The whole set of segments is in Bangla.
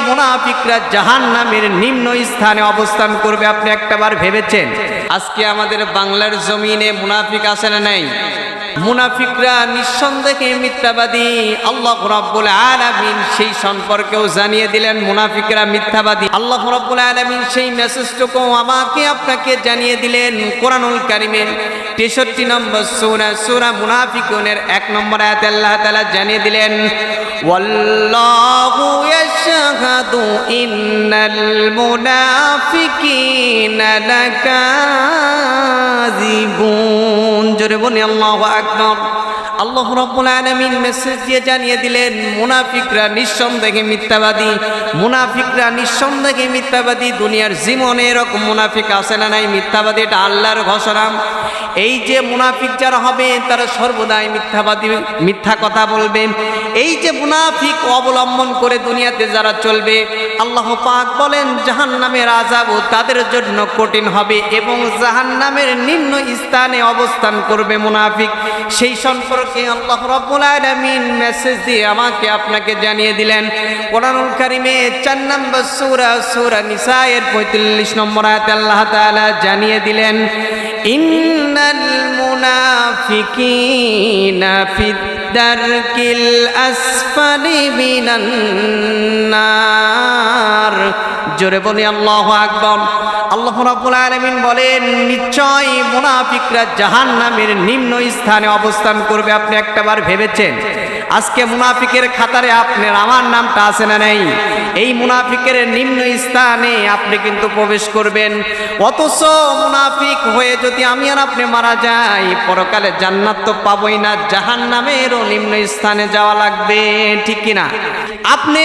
মুনাফিকরা জাহান্নামের নিম্ন স্থানে অবস্থান করবে আপনি একটাবার ভেবেছেন? আজকে আমাদের বাংলার জমিনে মুনাফিক আছে না নাই? মুনাফিকরা নিঃসন্দেহে মিথ্যাবাদী। আল্লাহ রাব্বুল আলামিন সেই সম্পর্কেও জানিয়ে দিলেন মুনাফিকরা মিথ্যাবাদী। আল্লাহ রাব্বুল আলামিন সেই মেসেজটুকু আমাকে আপনাকে জানিয়ে দিলেন কোরআনুল কারীমের 63 নম্বর সূরা মুনাফিকুনের 1 নম্বর আয়াতে আল্লাহ তাআলা জানিয়ে দিলেন, ওয়াল্লাহু ইয়াশহাদু ইন্নাল মুনাফিকিনা লাকাযিবুন। জোরে বলি আল্লাহু আকবার। আল্লাহ রাব্বুল আলামিন মেসেজ দিয়ে জানিয়ে দিলেন মুনাফিকরা নিঃসন্দেহে মিথ্যাবাদী। মুনাফিকরা নিঃসন্দেহে মিথ্যাবাদী। দুনিয়ার জীবনে এরকম মুনাফিক আছে না নাই? মিথ্যাবাদী, এটা আল্লাহর ঘোষণা। এই যে মুনাফিক যারা হবে তারা সর্বদাই মিথ্যাবাদী, মিথ্যা কথা বলবে। এই যে মুনাফিক অবলম্বন করে দুনিয়াতে যারা চলবে, আল্লাহ পাক বলেন জাহান্নামের আযাবও তাদের জন্য কঠিন হবে এবং জাহান্নামের নিম্ন স্থানে অবস্থান করবে মুনাফিক। সেই সম্পর্কে আল্লাহ রাব্বুল আলামিন মেসেজ দিয়ে আমাকে আপনাকে জানিয়ে দিলেন কোরআনুল কারীমে 4 নম্বর সূরা নিসা এর 45 নম্বর আয়াতে আল্লাহ তাআলা জানিয়ে দিলেন, ইন্নাল মুনাফিকিনা ফিদ দারকিল আসফালি মিনান নার। জোরে বলি আল্লাহু আকবার। আল্লাহ রাব্বুল আলামিন বলেন নিশ্চয় মুনাফিকরা জাহান্নামের নিম্ন স্থানে অবস্থান করবে। আপনি একটাবার ভেবেছেন? আজকে মুনাফিকের খাতারে আপনার আমার নামটা আছে না নাই? এই মুনাফিকের নিম্ন স্থানে আপনি কিন্তু প্রবেশ করবেন। অথচ মুনাফিক হয়ে যদি আমি আর আপনি মারা যাই, পরকালে জান্নাত তো পাবই না, জাহান্নামেরও নিম্ন স্থানে যাওয়া লাগবে, ঠিক কিনা? আপনি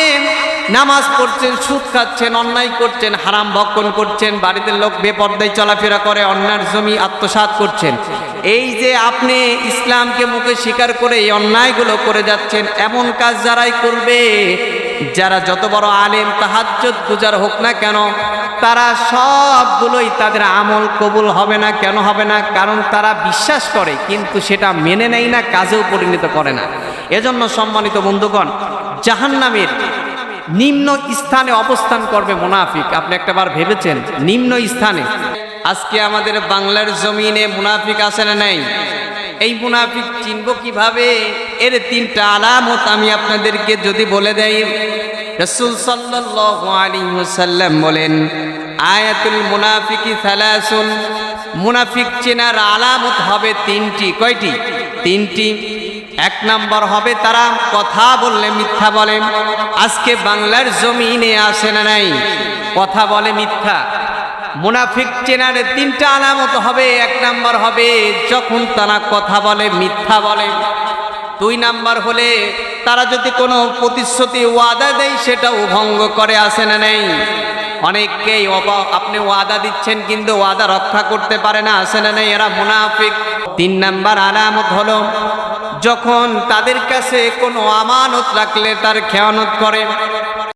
নামাজ পড়ছেন, সুদ খাচ্ছেন, অন্যায় করছেন, হারাম ভক্ষণ করছেন, বাড়িতে লোক বেপরদায় চলাফেরা করে, অন্যার জমি আত্মসাৎ করছেন। এই যে আপনি ইসলামকে মুখে স্বীকার করে এই অন্যায়গুলো করে যাচ্ছেন, এমন কাজ যারাই করবে, যারা যত বড় আলেম তাহাজ্জুদ গুজার হোক না কেন, তারা সবগুলোই তাদের আমল কবুল হবে না। কেন হবে না? কারণ তারা বিশ্বাস করে কিন্তু সেটা মেনে নেয় না, কাজেও পরিণত করে না। এজন্য সম্মানিত বন্ধুগণ, জাহান্নামের নিম্ন স্থানে অবস্থান করবে মুনাফিক। আপনি একটাবার ভেবেছেন? নিম্ন স্থানে। আজকে আমাদের বাংলার জমিনে মুনাফিক আছে না নাই? এই মুনাফিক চিনব কিভাবে? এর 3টা আলামত আমি আপনাদেরকে যদি বলে দেই, রাসূল সাল্লাল্লাহু আলাইহি ওয়াসাল্লাম বলেন আয়াতুল মুনাফিকি সালাসুন। মুনাফিক চেনার আলামত হবে 3টি। কয়টি? 3টি। 1 নম্বর হবে তারা কথা বললে মিথ্যা বলে। আজকে বাংলার জমিনে আসে না নাই? কথা বলে মিথ্যা। মুনাফিক চেনার 3টা আলামত হবে। 1 নম্বর হবে যখন তারা কথা বলে মিথ্যা বলে। 2 নম্বর হলে তারা যদি কোনো প্রতিশ্রুতি ওয়াদা দেয় সেটাও ভঙ্গ করে, আসে না নাই? অনেককেই আপনি ওয়াদা দিচ্ছেন কিন্তু ওয়াদা রক্ষা করতে পারে না, আসে না নাই? এরা মুনাফিক। 3 নম্বর আলামত হলো যখন তাদের কাছে কোনো আমানত রাখলে তার খেয়ানত করে।